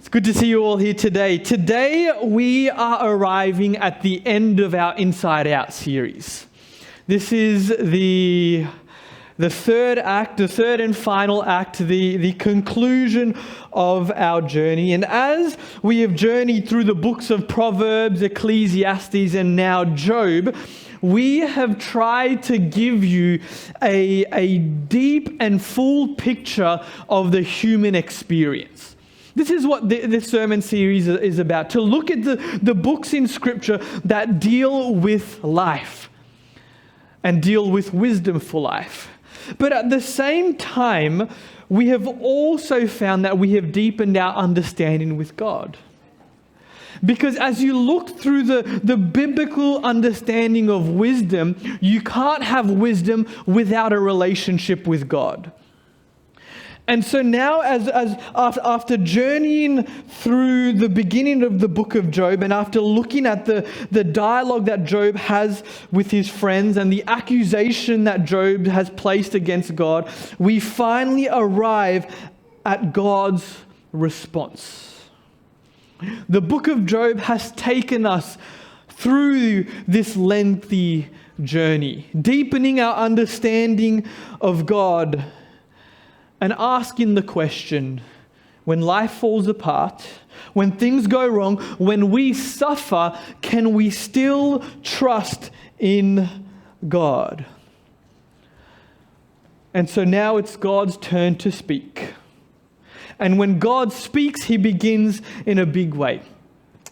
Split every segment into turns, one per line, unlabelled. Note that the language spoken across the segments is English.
It's good to see you all here today. Today we are arriving at the end of our Inside Out series. This is the third act, the third and final act, the conclusion of our journey. And as we have journeyed through the books of Proverbs, Ecclesiastes, and now Job, we have tried to give you a deep and full picture of the human experience. This is what this sermon series is about, to look at the books in Scripture that deal with life and deal with wisdom for life. But at the same time, we have also found that we have deepened our understanding with God. Because as you look through the biblical understanding of wisdom, you can't have wisdom without a relationship with God. And so now, after journeying through the beginning of the book of Job, and after looking at the dialogue that Job has with his friends and the accusation that Job has placed against God, we finally arrive at God's response. The book of Job has taken us through this lengthy journey, deepening our understanding of God and asking the question, when life falls apart, when things go wrong, when we suffer, can we still trust in God? And so now it's God's turn to speak. And when God speaks, he begins in a big way.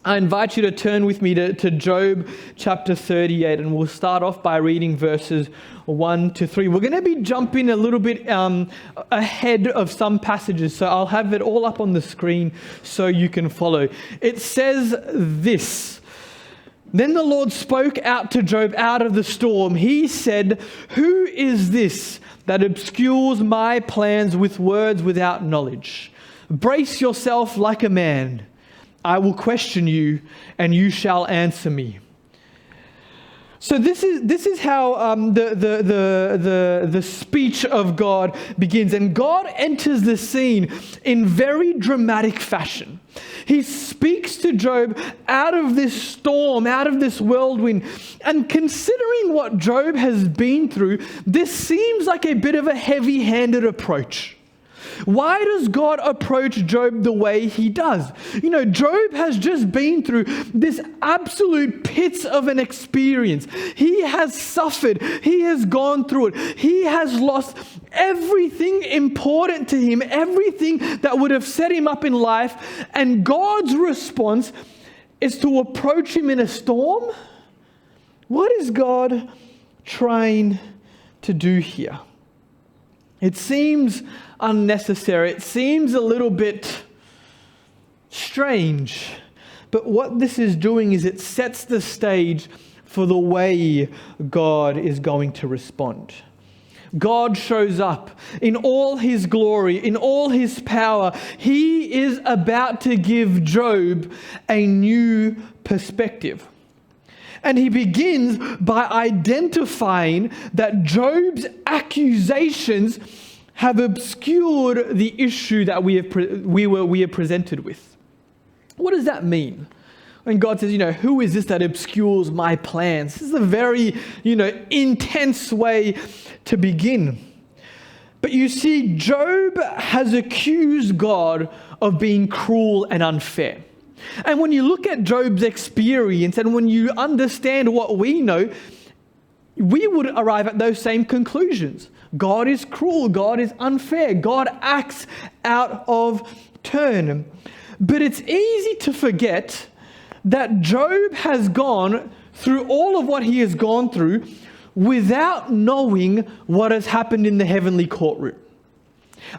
I invite you to turn with me to Job chapter 38, and we'll start off by reading verses 1 to 3. We're going to be jumping a little bit ahead of some passages, so I'll have it all up on the screen so you can follow. It says this: Then the Lord spoke out to Job out of the storm. He said, "Who is this that obscures my plans with words without knowledge? Brace yourself like a man. I will question you, and you shall answer me." So this is how the speech of God begins, and God enters the scene in very dramatic fashion. He speaks to Job out of this storm, out of this whirlwind, and considering what Job has been through, this seems like a bit of a heavy-handed approach. Why does God approach Job the way he does? You know, Job has just been through this absolute pits of an experience. He has suffered. He has gone through it. He has lost everything important to him, everything that would have set him up in life. And God's response is to approach him in a storm? What is God trying to do here? It seems unnecessary. It seems a little bit strange. But what this is doing is it sets the stage for the way God is going to respond. God shows up in all his glory, in all his power. He is about to give Job a new perspective. And he begins by identifying that Job's accusations have obscured the issue that we are presented with. What does that mean? When God says, who is this that obscures my plans? This is a very, intense way to begin. But you see, Job has accused God of being cruel and unfair. And when you look at Job's experience and when you understand what we know, we would arrive at those same conclusions. God is cruel. God is unfair. God acts out of turn. But it's easy to forget that Job has gone through all of what he has gone through without knowing what has happened in the heavenly courtroom.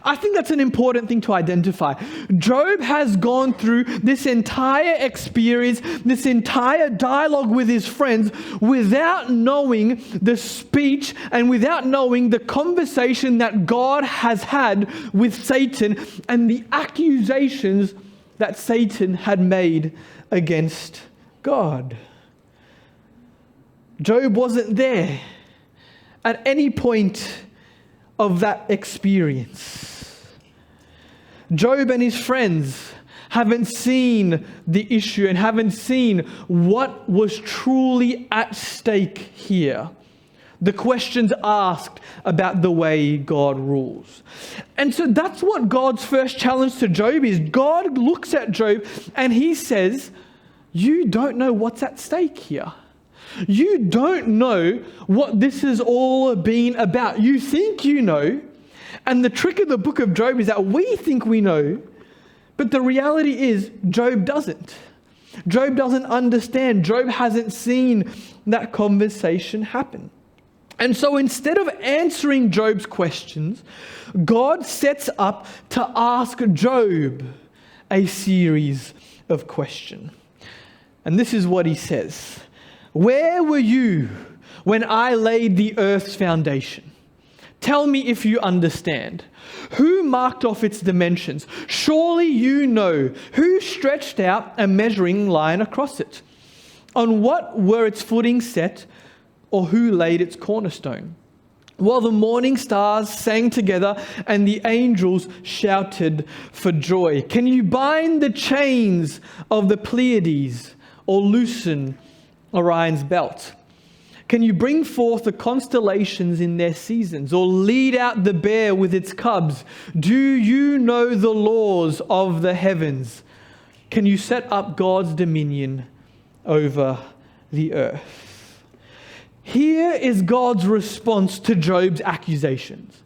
I think that's an important thing to identify. Job has gone through this entire experience, this entire dialogue with his friends without knowing the speech and without knowing the conversation that God has had with Satan and the accusations that Satan had made against God. Job wasn't there at any point of that experience. Job and his friends haven't seen the issue and haven't seen what was truly at stake here. The questions asked about the way God rules. And so that's what God's first challenge to Job is. God looks at Job and he says, you don't know what's at stake here. You don't know what this has all been about. You think you know. And the trick of the book of Job is that we think we know, but the reality is Job doesn't. Job doesn't understand. Job hasn't seen that conversation happen. And so instead of answering Job's questions, God sets up to ask Job a series of questions. And this is what he says. Where were you when I laid the earth's foundation? Tell me if you understand. Who marked off its dimensions? Surely you know. Who stretched out a measuring line across it? On what were its footings set? Or who laid its cornerstone? While the morning stars sang together and the angels shouted for joy. Can you bind the chains of the Pleiades or loosen Orion's belt? Can you bring forth the constellations in their seasons or lead out the bear with its cubs? Do you know the laws of the heavens? Can you set up God's dominion over the earth? Here is God's response to Job's accusations.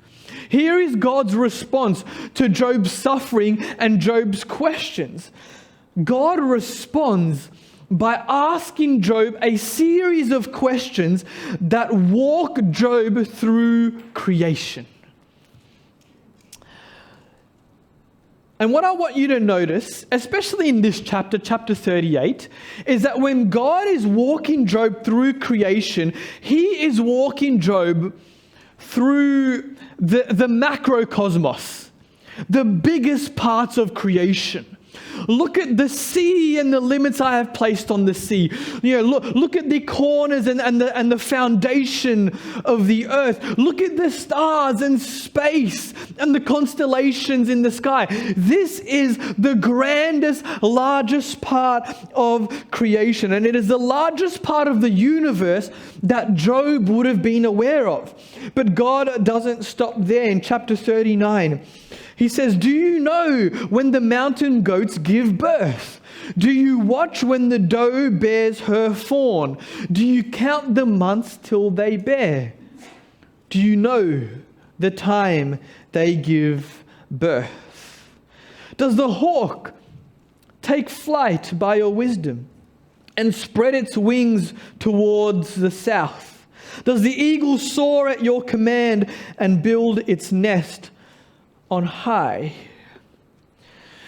Here is God's response to Job's suffering and Job's questions. God responds by asking Job a series of questions that walk Job through creation. And what I want you to notice, especially in this chapter, chapter 38, is that when God is walking Job through creation, he is walking Job through the macrocosmos, the biggest parts of creation. Look at the sea and the limits I have placed on the sea. Look at the corners and the foundation of the earth. Look at the stars and space and the constellations in the sky. This is the grandest, largest part of creation. And it is the largest part of the universe that Job would have been aware of. But God doesn't stop there. In chapter 39, he says, do you know when the mountain goats give birth? Do you watch when the doe bears her fawn? Do you count the months till they bear? Do you know the time they give birth? Does the hawk take flight by your wisdom and spread its wings towards the south? Does the eagle soar at your command and build its nest on high?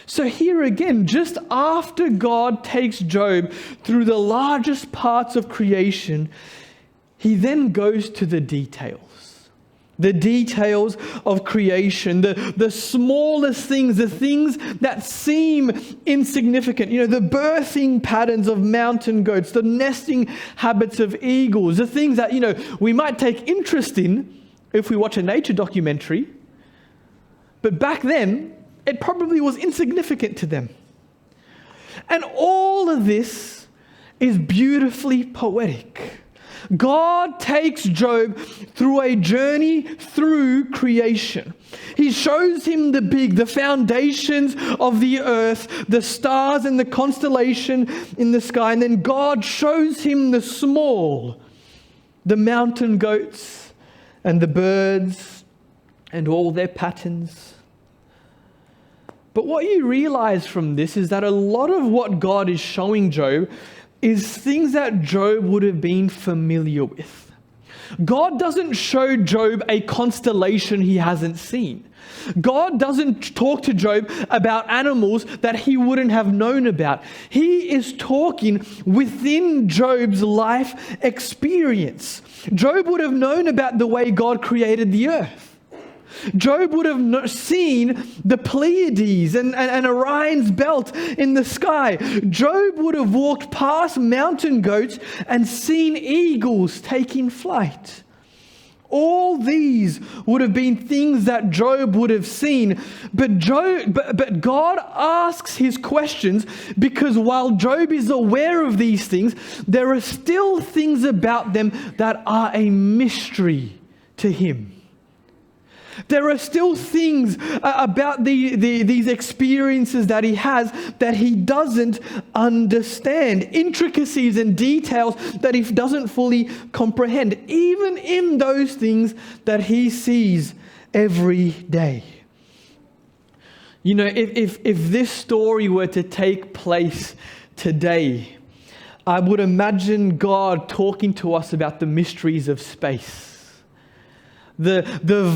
So here again, just after God takes Job through the largest parts of creation, he then goes to the details. The details of creation, the smallest things, the things that seem insignificant. The birthing patterns of mountain goats, the nesting habits of eagles, the things that, we might take interest in if we watch a nature documentary. But back then, it probably was insignificant to them. And all of this is beautifully poetic. God takes Job through a journey through creation. He shows him the foundations of the earth, the stars and the constellation in the sky. And then God shows him the small, the mountain goats and the birds and all their patterns. But what you realize from this is that a lot of what God is showing Job is things that Job would have been familiar with. God doesn't show Job a constellation he hasn't seen. God doesn't talk to Job about animals that he wouldn't have known about. He is talking within Job's life experience. Job would have known about the way God created the earth. Job would have seen the Pleiades and Orion's belt in the sky. Job would have walked past mountain goats and seen eagles taking flight. All these would have been things that Job would have seen. But God asks his questions because while Job is aware of these things, there are still things about them that are a mystery to him. There are still things about these experiences that he has that he doesn't understand. Intricacies and details that he doesn't fully comprehend. Even in those things that he sees every day. You know, if this story were to take place today, I would imagine God talking to us about the mysteries of space. The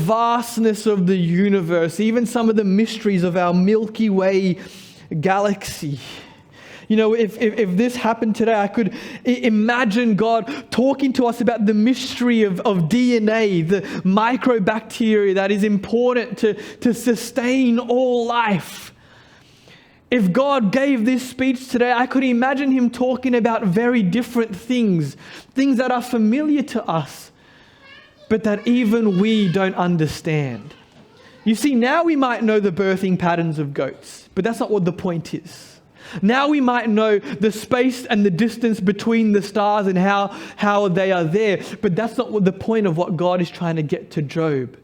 vastness of the universe, even some of the mysteries of our Milky Way galaxy. You know, if this happened today, I could imagine God talking to us about the mystery of DNA, the microbacteria that is important to sustain all life. If God gave this speech today, I could imagine him talking about very different things that are familiar to us, but that even we don't understand. You see, now we might know the birthing patterns of goats, but that's not what the point is. Now we might know the space and the distance between the stars and how they are there, but that's not what the point of what God is trying to get to Job.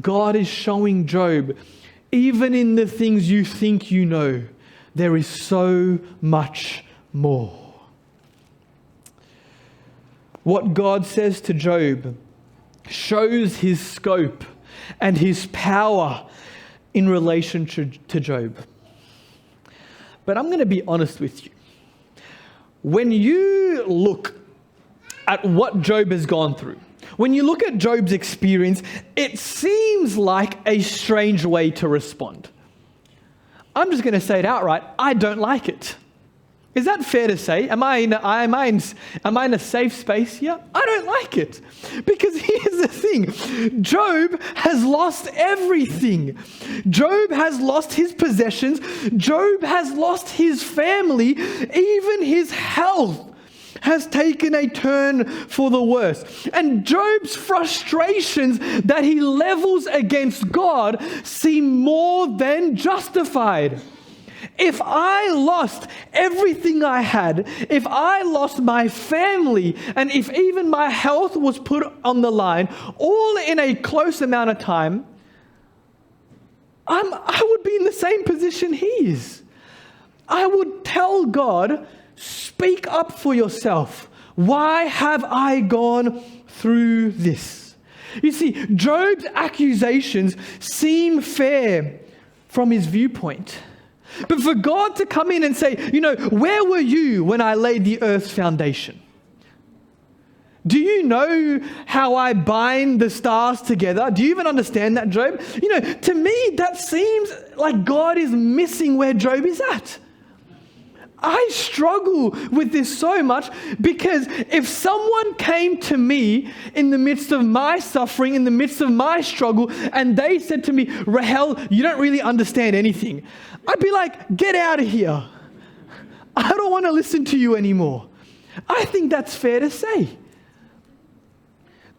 God is showing Job, even in the things you think you know, there is so much more. What God says to Job shows his scope and his power in relation to Job. But I'm going to be honest with you. When you look at what Job has gone through, when you look at Job's experience, it seems like a strange way to respond. I'm just going to say it outright. I don't like it. Is that fair to say? Am I in a safe space here? I don't like it. Because here's the thing. Job has lost everything. Job has lost his possessions. Job has lost his family. Even his health has taken a turn for the worse. And Job's frustrations that he levels against God seem more than justified. If I lost everything I had, if I lost my family, and if even my health was put on the line, all in a close amount of time, I would be in the same position he is. I would tell God, speak up for yourself. Why have I gone through this? You see, Job's accusations seem fair from his viewpoint. But for God to come in and say, you know, where were you when I laid the earth's foundation? Do you know how I bind the stars together? Do you even understand that, Job? You know, to me, that seems like God is missing where Job is at. I struggle with this so much because if someone came to me in the midst of my suffering, in the midst of my struggle, and they said to me, Rahel, you don't really understand anything, I'd be like, get out of here. I don't want to listen to you anymore. I think that's fair to say.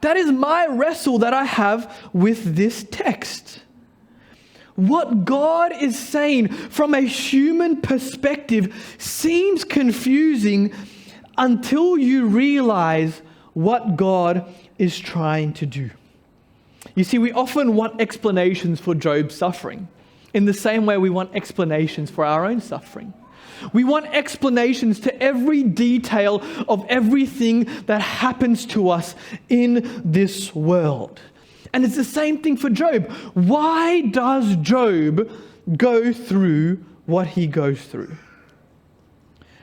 That is my wrestle that I have with this text. What God is saying from a human perspective seems confusing until you realize what God is trying to do. You see, we often want explanations for Job's suffering in the same way we want explanations for our own suffering. We want explanations to every detail of everything that happens to us in this world. And it's the same thing for Job. Why does Job go through what he goes through?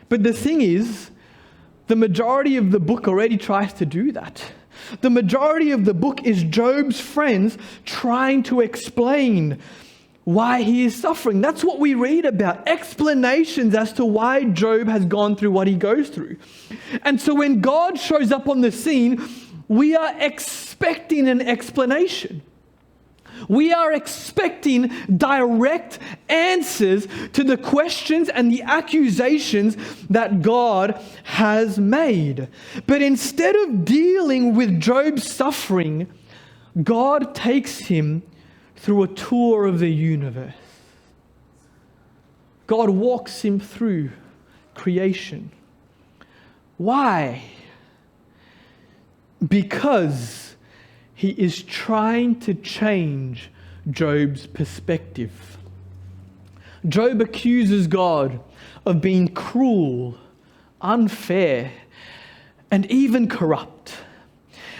But the thing is, the majority of the book already tries to do that. The majority of the book is Job's friends trying to explain why he is suffering. That's what we read about. Explanations as to why Job has gone through what he goes through. And so when God shows up on the scene, we are expecting an explanation. We are expecting direct answers to the questions and the accusations that God has made. But instead of dealing with Job's suffering God takes him through a tour of the universe. God walks him through creation. Why? Because he is trying to change Job's perspective. Job accuses God of being cruel, unfair, and even corrupt.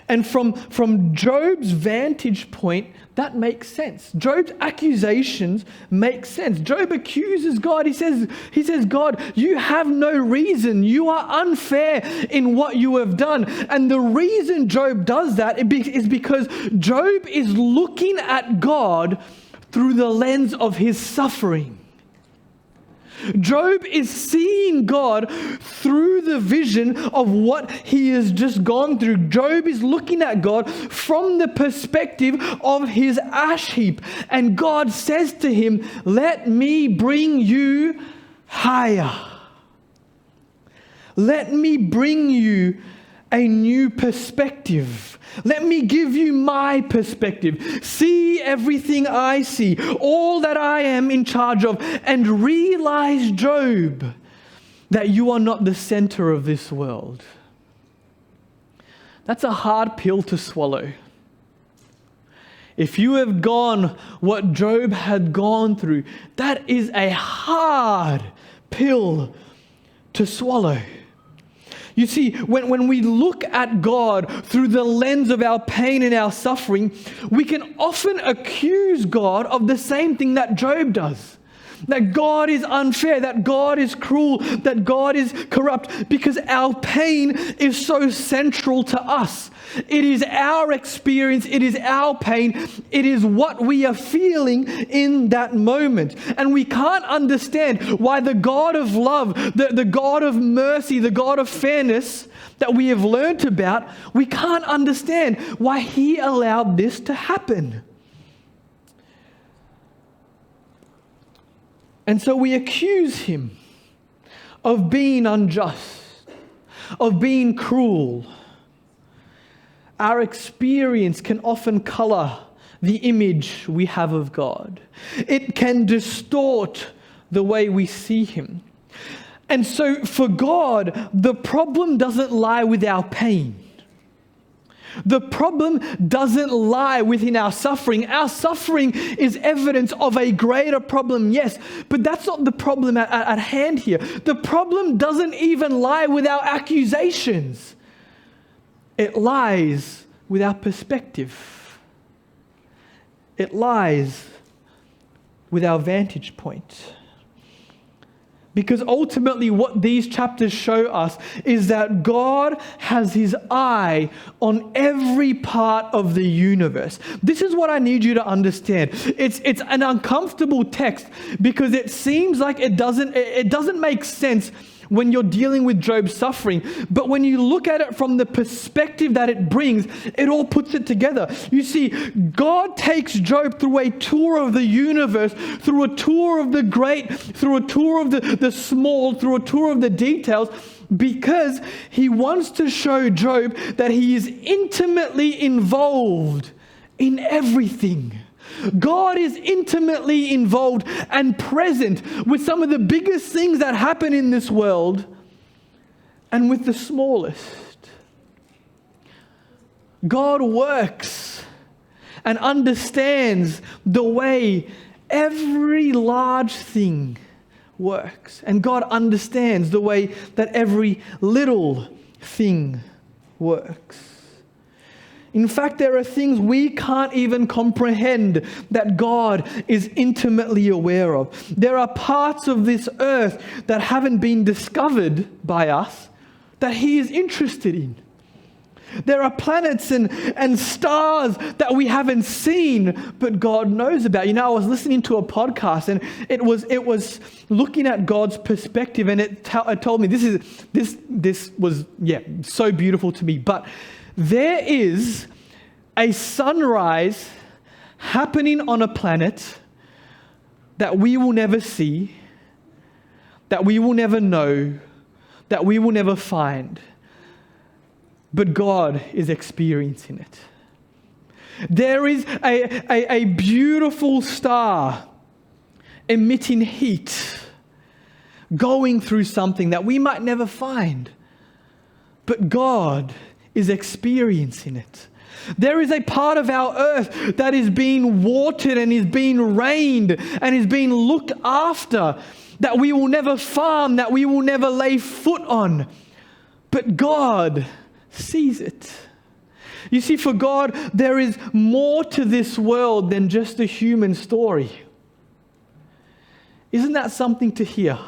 And from Job's vantage point, that makes sense. Job's accusations make sense. Job accuses God. He says, God, you have no reason. You are unfair in what you have done. And the reason Job does that is because Job is looking at God through the lens of his suffering. Job is seeing God through the vision of what he has just gone through. Job is looking at God from the perspective of his ash heap. And God says to him, let me bring you higher. Let me bring you a new perspective. Let me give you my perspective. See everything I see, all that I am in charge of, and realize, Job, that you are not the center of this world. That's a hard pill to swallow. If you have gone what Job had gone through, that is a hard pill to swallow. You see, when we look at God through the lens of our pain and our suffering, we can often accuse God of the same thing that Job does. That God is unfair, that God is cruel, that God is corrupt, because our pain is so central to us. It is our experience, it is our pain, it is what we are feeling in that moment. And we can't understand why the God of love, the God of mercy, the God of fairness that we have learned about, we can't understand why he allowed this to happen. And so we accuse him of being unjust, of being cruel. Our experience can often color the image we have of God. It can distort the way we see him. And so for God, the problem doesn't lie with our pain. The problem doesn't lie within our suffering. Our suffering is evidence of a greater problem, yes, but that's not the problem at hand here. The problem doesn't even lie with our accusations. It lies with our perspective. It lies with our vantage point. Because ultimately what these chapters show us is that God has his eye on every part of the universe. This is what I need you to understand. It's an uncomfortable text because it seems like it doesn't make sense when you're dealing with Job's suffering. But when you look at it from the perspective that it brings, it all puts it together. You see, God takes Job through a tour of the universe, through a tour of the great, through a tour of the small, through a tour of the details, because he wants to show Job that he is intimately involved in everything. God is intimately involved and present with some of the biggest things that happen in this world and with the smallest. God works and understands the way every large thing works. And God understands the way that every little thing works. In fact, there are things we can't even comprehend that God is intimately aware of. There are parts of this earth that haven't been discovered by us that he is interested in. There are planets and stars that we haven't seen, but God knows about. You know, I was listening to a podcast and it was looking at God's perspective, and it told me this was so beautiful to me. But there is a sunrise happening on a planet that we will never see, that we will never know, that we will never find. But God is experiencing it. There is a beautiful star emitting heat, going through something that we might never find, but God is experiencing it. There is a part of our earth that is being watered and is being rained and is being looked after, that we will never farm, that we will never lay foot on. But God sees it. You see, for God, there is more to this world than just a human story. Isn't that something to hear?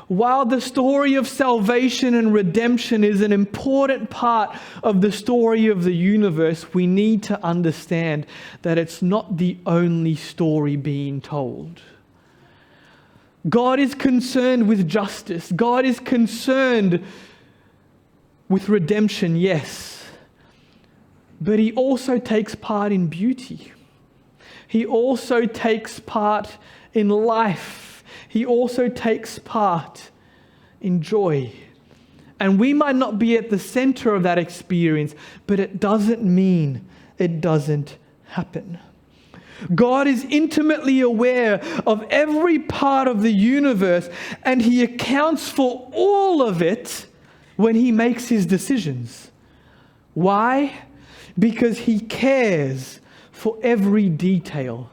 While the story of salvation and redemption is an important part of the story of the universe, we need to understand that it's not the only story being told. God is concerned with justice. God is concerned with redemption, yes. But He also takes part in beauty. He also takes part in life. He also takes part in joy. And we might not be at the center of that experience, but it doesn't mean it doesn't happen. God is intimately aware of every part of the universe, and He accounts for all of it when He makes His decisions. Why? Because He cares for every detail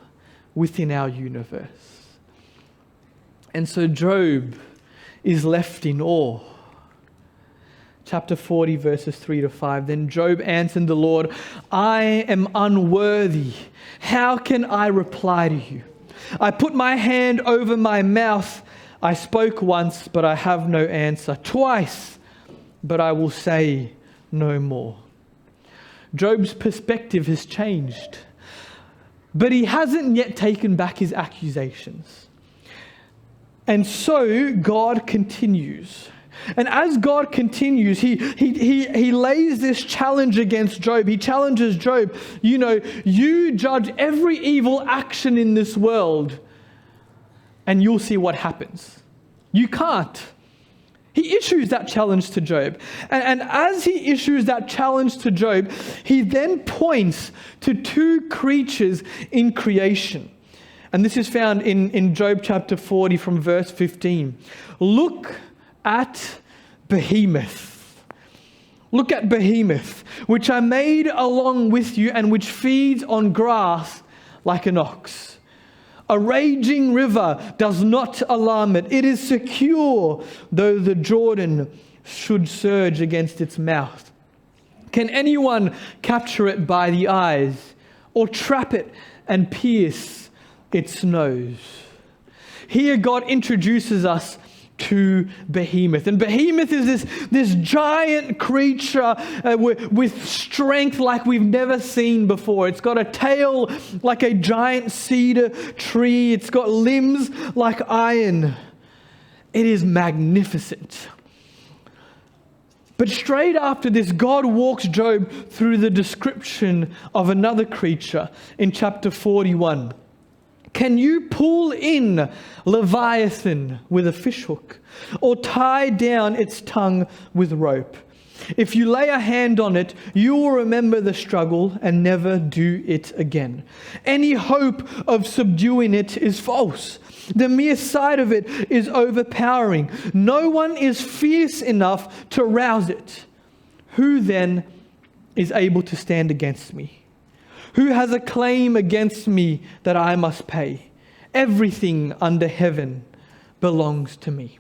within our universe. And so Job is left in awe. Chapter 40, verses 3-5. Then Job answered the Lord, I am unworthy. How can I reply to you? I put my hand over my mouth. I spoke once, but I have no answer. Twice, but I will say no more. Job's perspective has changed, but he hasn't yet taken back his accusations. And so God continues. And as God continues, he lays this challenge against Job. He challenges Job, you judge every evil action in this world and you'll see what happens. You can't. He issues that challenge to Job. And as he issues that challenge to Job, he then points to two creatures in creation. And this is found in Job chapter 40 from verse 15. Look at Behemoth. Look at Behemoth, which I made along with you and which feeds on grass like an ox. A raging river does not alarm it. It is secure, though the Jordan should surge against its mouth. Can anyone capture it by the eyes or trap it and pierce its nose? Here God introduces us to Behemoth. And Behemoth is this giant creature with strength like we've never seen before. It's got a tail like a giant cedar tree. It's got limbs like iron. It is magnificent. But straight after this, God walks Job through the description of another creature in chapter 41. Can you pull in Leviathan with a fishhook or tie down its tongue with rope? If you lay a hand on it, you will remember the struggle and never do it again. Any hope of subduing it is false. The mere sight of it is overpowering. No one is fierce enough to rouse it. Who then is able to stand against me? Who has a claim against me that I must pay? Everything under heaven belongs to me.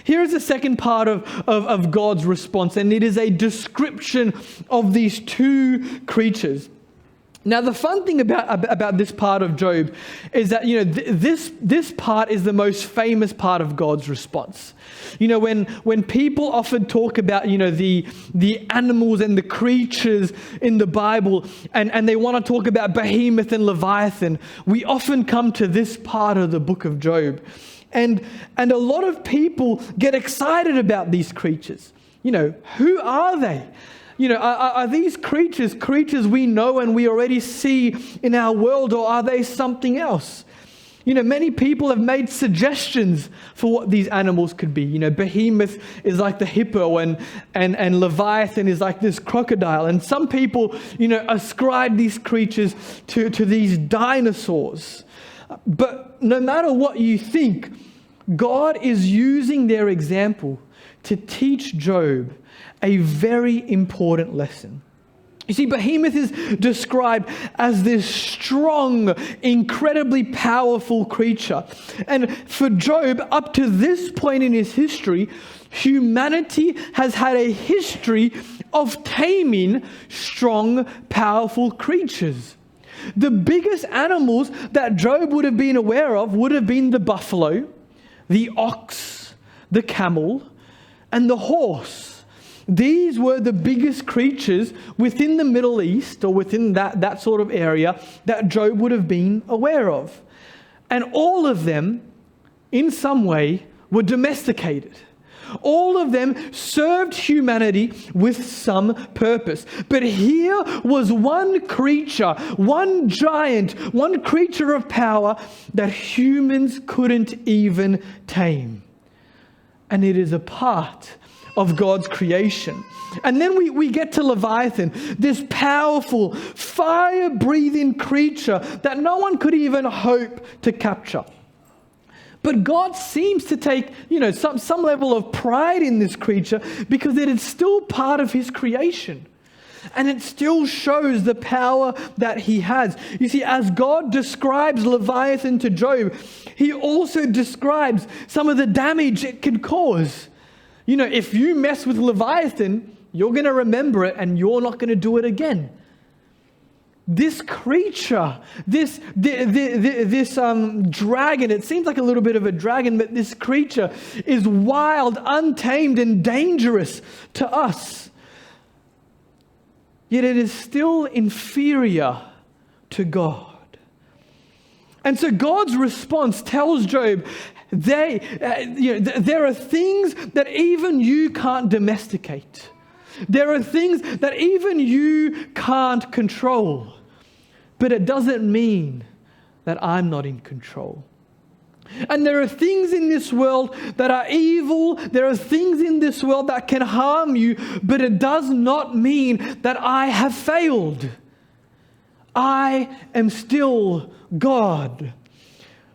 Here is the second part of God's response, and it is a description of these two creatures. Now, the fun thing about this part of Job is that, this part is the most famous part of God's response. When people often talk about, the animals and the creatures in the Bible, and they want to talk about Behemoth and Leviathan, we often come to this part of the book of Job. And a lot of people get excited about these creatures. Who are they? Are these creatures we know and we already see in our world, or are they something else? Many people have made suggestions for what these animals could be. Behemoth is like the hippo and Leviathan is like this crocodile. And some people, ascribe these creatures to these dinosaurs. But no matter what you think, God is using their example to teach Job a very important lesson. You see, Behemoth is described as this strong, incredibly powerful creature. And for Job, up to this point in his history, humanity has had a history of taming strong, powerful creatures. The biggest animals that Job would have been aware of would have been the buffalo, the ox, the camel, and the horse. These were the biggest creatures within the Middle East or within that sort of area that Job would have been aware of. And all of them, in some way, were domesticated. All of them served humanity with some purpose. But here was one creature, one giant, one creature of power that humans couldn't even tame. And it is a part of God's creation. And then we get to Leviathan, this powerful, fire-breathing creature that no one could even hope to capture. But God seems to take, some level of pride in this creature because it is still part of his creation. And it still shows the power that he has. You see, as God describes Leviathan to Job, he also describes some of the damage it can cause. If you mess with Leviathan, you're going to remember it and you're not going to do it again. This creature, this dragon, it seems like a little bit of a dragon, but this creature is wild, untamed, and dangerous to us. Yet it is still inferior to God. And so God's response tells Job, there are things that even you can't domesticate. There are things that even you can't control. But it doesn't mean that I'm not in control. And there are things in this world that are evil. There are things in this world that can harm you. But it does not mean that I have failed. I am still God.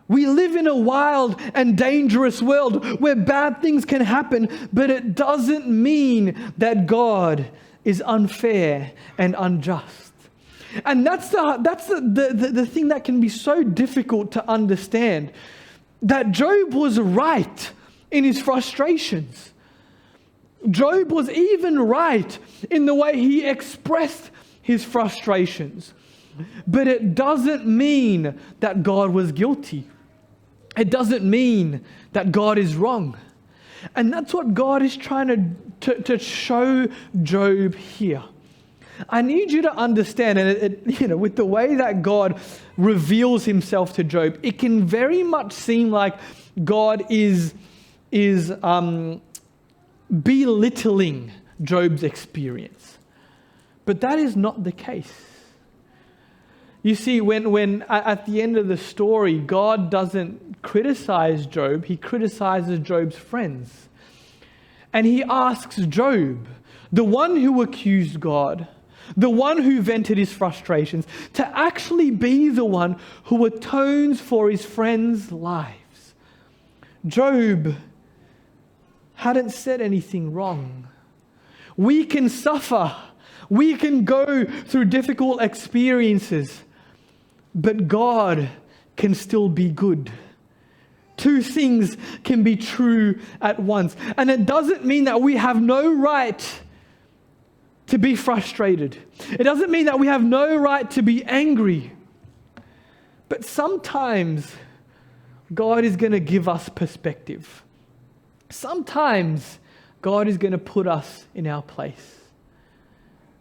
We live in a wild and dangerous world where bad things can happen, but it doesn't mean that God is unfair and unjust. And that's the thing that can be so difficult to understand, that Job was right in his frustrations. Job was even right in the way he expressed his frustrations. But it doesn't mean that God was guilty. It doesn't mean that God is wrong. And that's what God is trying to show Job here. I need you to understand, and with the way that God reveals himself to Job, it can very much seem like God is belittling Job's experience. But that is not the case. You see, when at the end of the story, God doesn't criticize Job, he criticizes Job's friends. And he asks Job, the one who accused God, the one who vented his frustrations, to actually be the one who atones for his friends' lives. Job hadn't said anything wrong. We can suffer. We can go through difficult experiences. But God can still be good. Two things can be true at once. And it doesn't mean that we have no right to be frustrated. It doesn't mean that we have no right to be angry. But sometimes God is going to give us perspective. Sometimes God is going to put us in our place.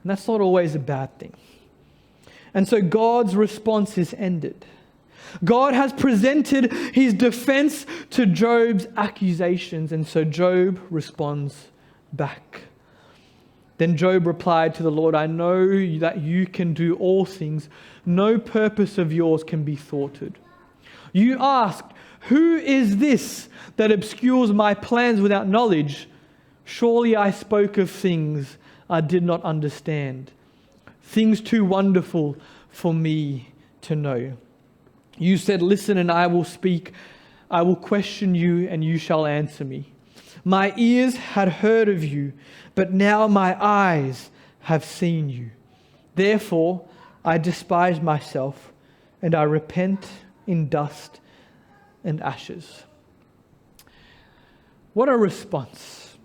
And that's not always a bad thing. And so God's response is ended. God has presented his defense to Job's accusations, and so Job responds back. Then Job replied to the Lord, I know that you can do all things. No purpose of yours can be thwarted. You asked, who is this that obscures my plans without knowledge? Surely I spoke of things I did not understand, things too wonderful for me to know. You said, listen and I will speak. I will question you and you shall answer me. My ears had heard of you, but now my eyes have seen you. Therefore, I despise myself and I repent in dust and ashes. What a response.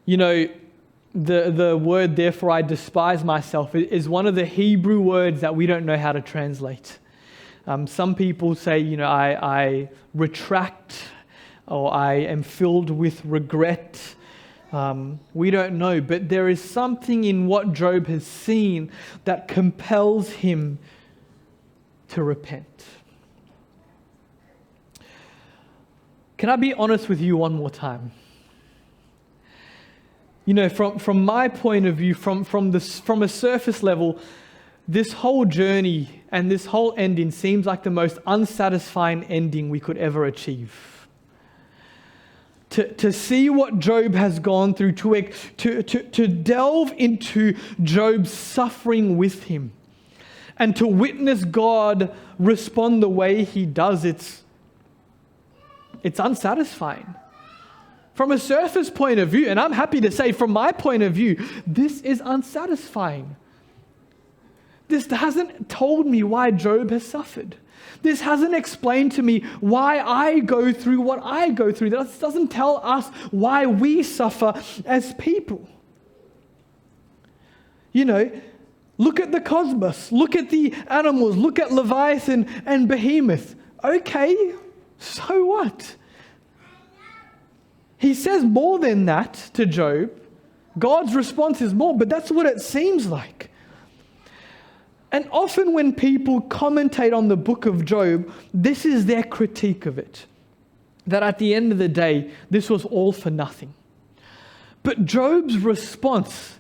You know, the word, therefore I despise myself, is one of the Hebrew words that we don't know how to translate. Some people say, I retract, or I am filled with regret. We don't know, but there is something in what Job has seen that compels him to repent. Can I be honest with you one more time? From my point of view, from a surface level, this whole journey and this whole ending seems like the most unsatisfying ending we could ever achieve. To see what Job has gone through, to delve into Job's suffering with him, and to witness God respond the way he does, it's unsatisfying. From a surface point of view, and I'm happy to say from my point of view, this is unsatisfying. This hasn't told me why Job has suffered. This hasn't explained to me why I go through what I go through. This doesn't tell us why we suffer as people. Look at the cosmos. Look at the animals. Look at Leviathan and Behemoth. Okay, so what? He says more than that to Job. God's response is more, but that's what it seems like. And often when people commentate on the book of Job, this is their critique of it. That at the end of the day, this was all for nothing. But Job's response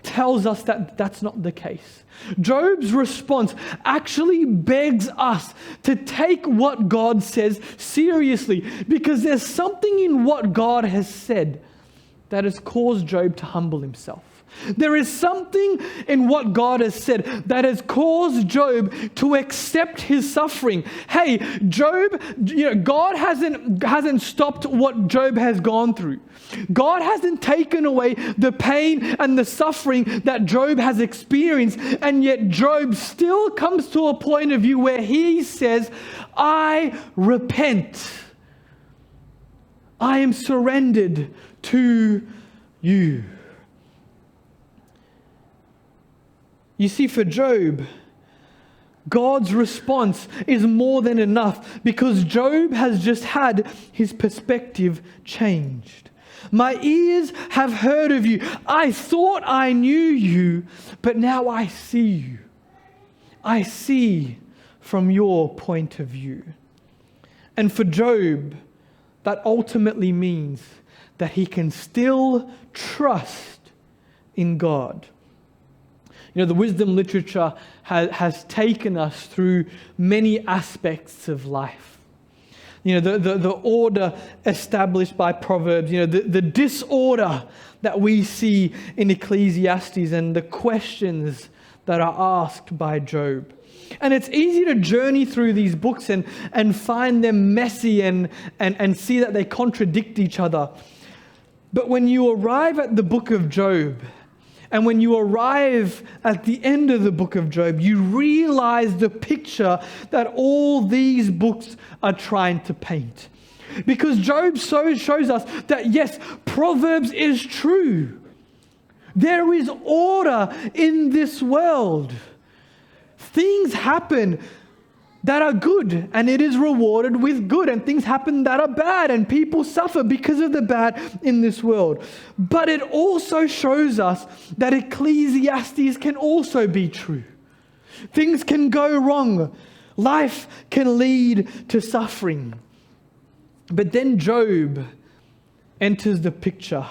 tells us that that's not the case. Job's response actually begs us to take what God says seriously, because there's something in what God has said that has caused Job to humble himself. There is something in what God has said that has caused Job to accept his suffering. Hey, Job, God hasn't stopped what Job has gone through. God hasn't taken away the pain and the suffering that Job has experienced, and yet Job still comes to a point of view where he says, I repent. I am surrendered to you. You see, for Job, God's response is more than enough, because Job has just had his perspective changed. My ears have heard of you. I thought I knew you, but now I see you. I see from your point of view. And for Job, that ultimately means that he can still trust in God. The wisdom literature has taken us through many aspects of life. The order established by Proverbs, the disorder that we see in Ecclesiastes, and the questions that are asked by Job. And it's easy to journey through these books and find them messy and see that they contradict each other. But when you arrive at the book of Job, and when you arrive at the end of the book of Job, you realize the picture that all these books are trying to paint. Because Job shows us that yes, Proverbs is true. There is order in this world. Things happen that are good, and it is rewarded with good, and things happen that are bad, and people suffer because of the bad in this world. But it also shows us that Ecclesiastes can also be true. Things can go wrong. Life can lead to suffering. But then Job enters the picture.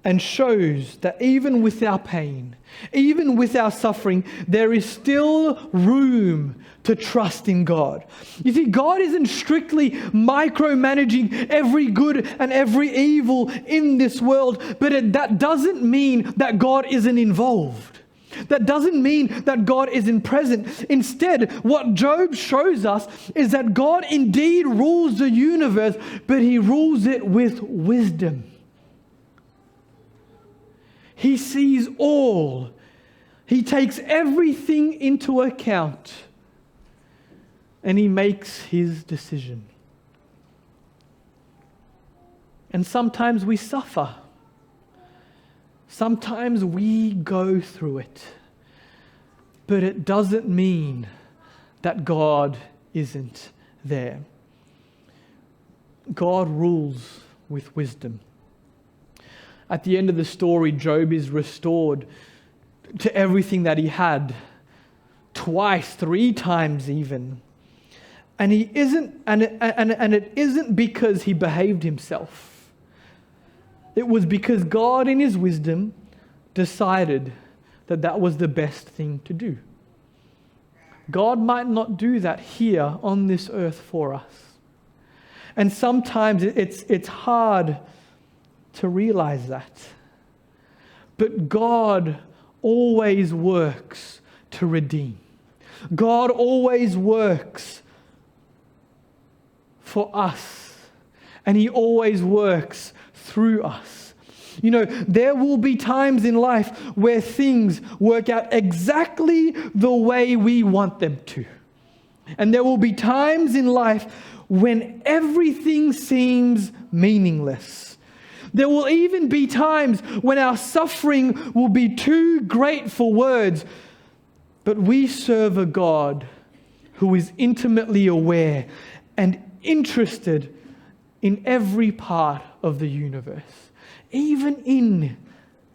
and shows that even with our pain, even with our suffering, there is still room to trust in God. You see, God isn't strictly micromanaging every good and every evil in this world, but that doesn't mean that God isn't involved. That doesn't mean that God isn't present. Instead, what Job shows us is that God indeed rules the universe, but He rules it with wisdom. He sees all. He takes everything into account, and He makes His decision. And sometimes we suffer. Sometimes we go through it. But it doesn't mean that God isn't there. God rules with wisdom. At the end of the story, Job is restored to everything that he had, twice, 3 times even. And he isn't, and it isn't because he behaved himself. It was because God, in His wisdom, decided that that was the best thing to do. God might not do that here on this earth for us. And sometimes it's hard to realize that. But God always works to redeem. God always works for us. And He always works through us. You know, there will be times in life where things work out exactly the way we want them to. And there will be times in life when everything seems meaningless. There will even be times when our suffering will be too great for words. But we serve a God who is intimately aware and interested in every part of the universe, even in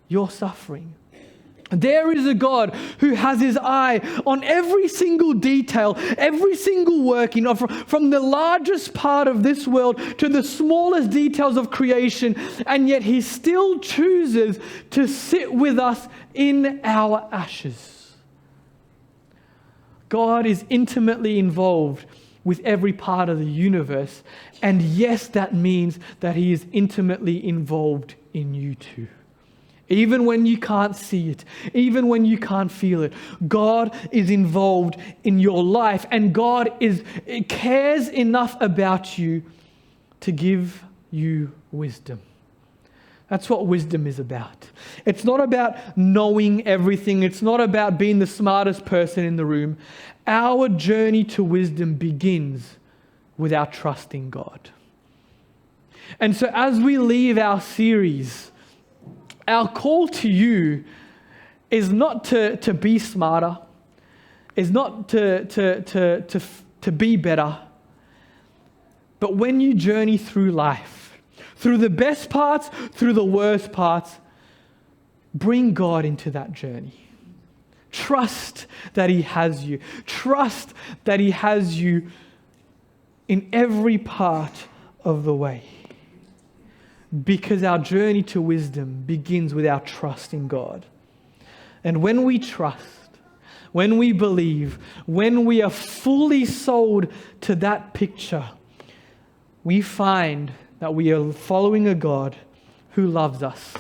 your suffering. There is a God who has His eye on every single detail, every single working, from the largest part of this world to the smallest details of creation, and yet He still chooses to sit with us in our ashes. God is intimately involved with every part of the universe, and yes, that means that He is intimately involved in you too. Even when you can't see it, even when you can't feel it, God is involved in your life, and God cares enough about you to give you wisdom. That's what wisdom is about. It's not about knowing everything. It's not about being the smartest person in the room. Our journey to wisdom begins with our trust in God. And so as we leave our series, our call to you is not to be smarter, is not to be better, but when you journey through life, through the best parts, through the worst parts, bring God into that journey. Trust that He has you. Trust that He has you in every part of the way. Because our journey to wisdom begins with our trust in God. And when we trust, when we believe, when we are fully sold to that picture, we find that we are following a God who loves us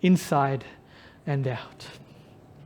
inside and out.